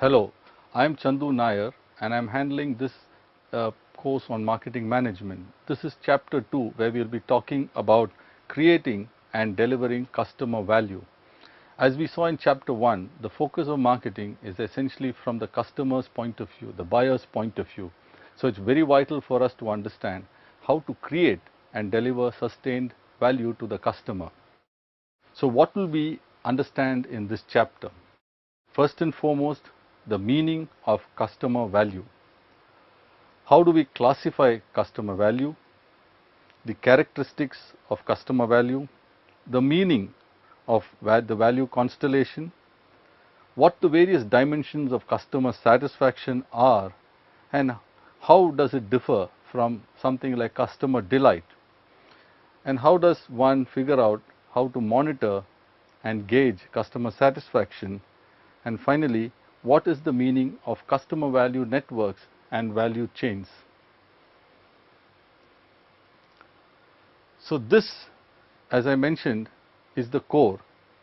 Hello, I am Chandu Nair and I am handling this course on marketing management. This is chapter 2 where we will be talking about creating and delivering customer value. As we saw in chapter 1, the focus of marketing is essentially from the customer's point of view, the buyer's point of view. So it's very vital for us to understand how to create and deliver sustained value to the customer. So what will we understand in this chapter? First and foremost, the meaning of customer value. How do we classify customer value? The characteristics of customer value, the meaning of the value constellation, what the various dimensions of customer satisfaction are, and how does it differ from something like customer delight, and how does one figure out how to monitor and gauge customer satisfaction, and finally, what is the meaning of customer value networks and value chains. So this, as I mentioned, is the core: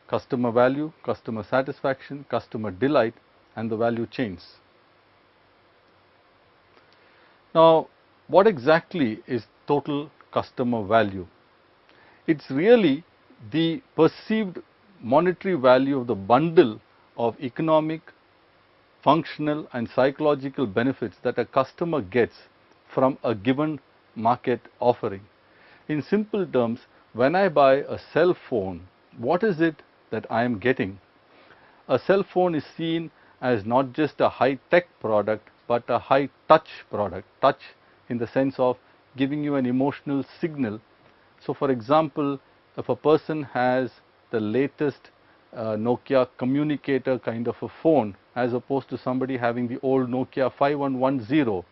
customer value, customer satisfaction, customer delight, and the value chains. Now, what exactly is total customer value? It's really the perceived monetary value of the bundle of economic, functional and psychological benefits that a customer gets from a given market offering. In simple terms, when I buy a cell phone, what is it that I am getting? A cell phone is seen as not just a high-tech product, but a high-touch product. Touch in the sense of giving you an emotional signal. So for example, if a person has the latest Nokia communicator kind of a phone as opposed to somebody having the old Nokia 5110,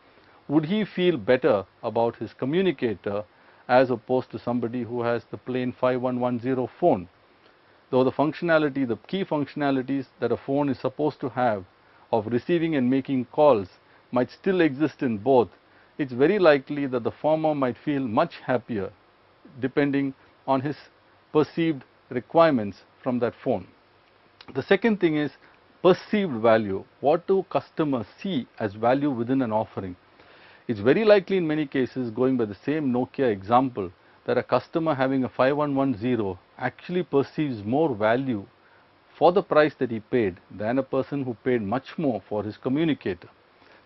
would he feel better about his communicator as opposed to somebody who has the plain 5110 phone? Though the functionality, the key functionalities that a phone is supposed to have of receiving and making calls might still exist in both, it's very likely that the former might feel much happier depending on his perceived requirements from that phone. The second thing is perceived value. What do customers see as value within an offering? It's very likely in many cases, going by the same Nokia example, that a customer having a 5110 actually perceives more value for the price that he paid than a person who paid much more for his communicator.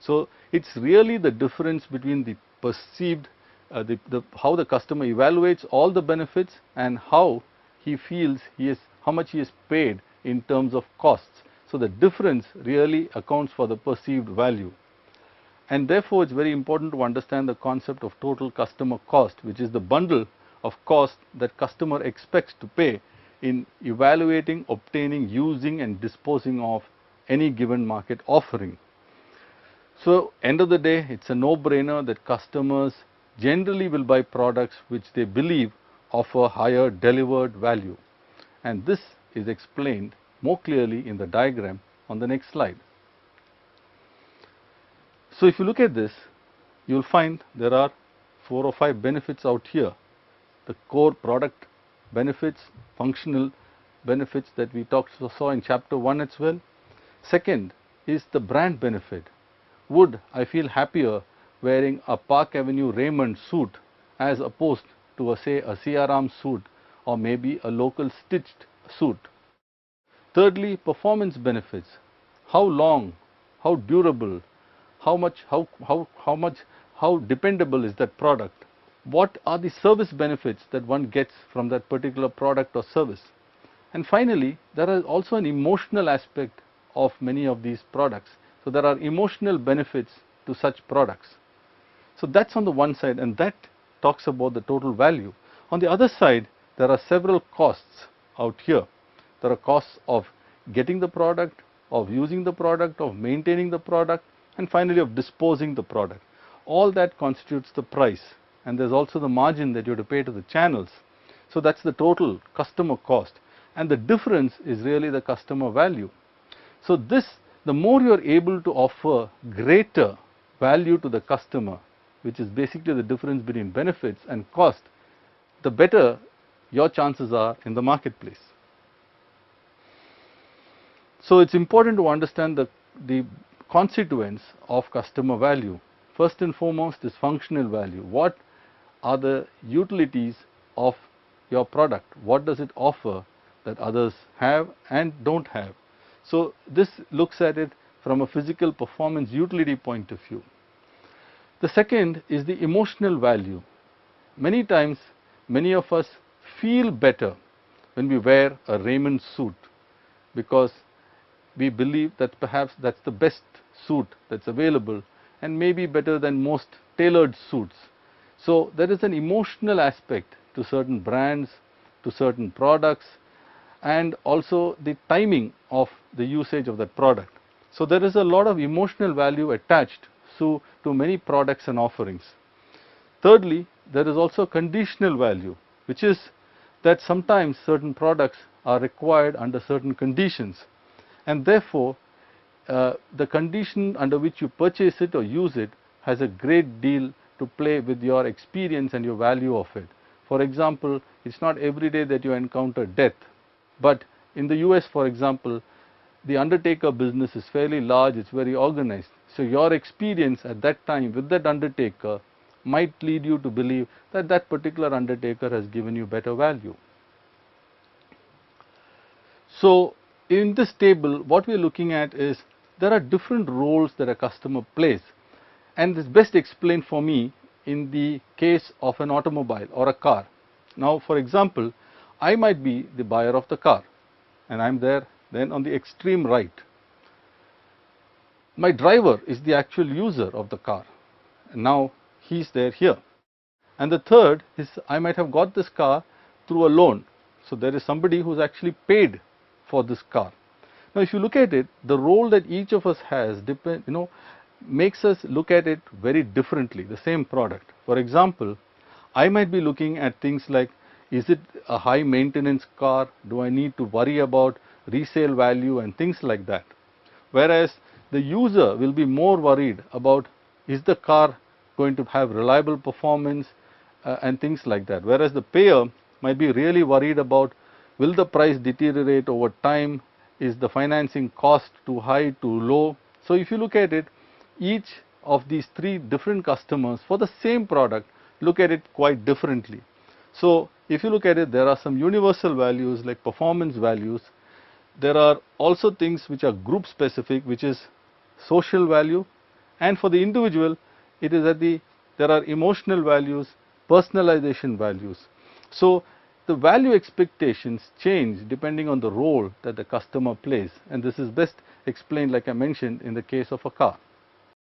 So it's really the difference between the perceived, how the customer evaluates all the benefits and how he feels how much he is paid in terms of costs. So the difference really accounts for the perceived value. And therefore, it's very important to understand the concept of total customer cost, which is the bundle of cost that customer expects to pay in evaluating, obtaining, using and disposing of any given market offering. So end of the day, it's a no-brainer that customers generally will buy products which they believe offer higher delivered value. And this is explained more clearly in the diagram on the next slide. So if you look at this, you will find there are 4 or 5 benefits out here. The core product benefits, functional benefits that we saw in chapter 1 as well. Second is the brand benefit. Would I feel happier wearing a Park Avenue Raymond suit as opposed to say a CRM suit or maybe a local stitched suit? Thirdly, performance benefits. How long, how durable, how dependable is that product? What are the service benefits that one gets from that particular product or service? And finally, there is also an emotional aspect of many of these products. So there are emotional benefits to such products. So that's on the one side, and that talks about the total value. On the other side, there are several costs out here. There are costs of getting the product, of using the product, of maintaining the product, and finally of disposing the product. All that constitutes the price, and there's also the margin that you have to pay to the channels. So that's the total customer cost, and the difference is really the customer value. So this, the more you are able to offer greater value to the customer, which is basically the difference between benefits and cost, the better your chances are in the marketplace. So it's important to understand the the constituents of customer value. First and foremost is functional value. What are the utilities of your product? What does it offer that others have and don't have? So this looks at it from a physical performance utility point of view. The second is the emotional value. Many times, many of us feel better when we wear a Raymond suit because we believe that perhaps that's the best suit that's available and maybe better than most tailored suits. So there is an emotional aspect to certain brands, to certain products, and also the timing of the usage of that product. So there is a lot of emotional value attached to many products and offerings. Thirdly, there is also conditional value, which is that sometimes certain products are required under certain conditions, and therefore the condition under which you purchase it or use it has a great deal to play with your experience and your value of it. For example, it's not every day that you encounter death, but in the US, for example, the undertaker business is fairly large, it's very organized. So your experience at that time with that undertaker might lead you to believe that that particular undertaker has given you better value. So in this table, what we are looking at is there are different roles that a customer plays, and this is best explained for me in the case of an automobile or a car. Now, for example, I might be the buyer of the car, and I'm there then on the extreme right. My driver is the actual user of the car, and now he's there here. And the third is I might have got this car through a loan. So there is somebody who's actually paid for this car. Now, if you look at it, the role that each of us has makes us look at it very differently, the same product. For example, I might be looking at things like, is it a high maintenance car? Do I need to worry about resale value and things like that? Whereas the user will be more worried about, is the car going to have reliable performance and things like that. Whereas the payer might be really worried about, will the price deteriorate over time? Is the financing cost too high, too low? So if you look at it, each of these three different customers for the same product look at it quite differently. So if you look at it, there are some universal values like performance values. There are also things which are group specific, which is social value, and for the individual it is there are emotional values, personalization values. So the value expectations change depending on the role that the customer plays, and this is best explained, like I mentioned, in the case of a car.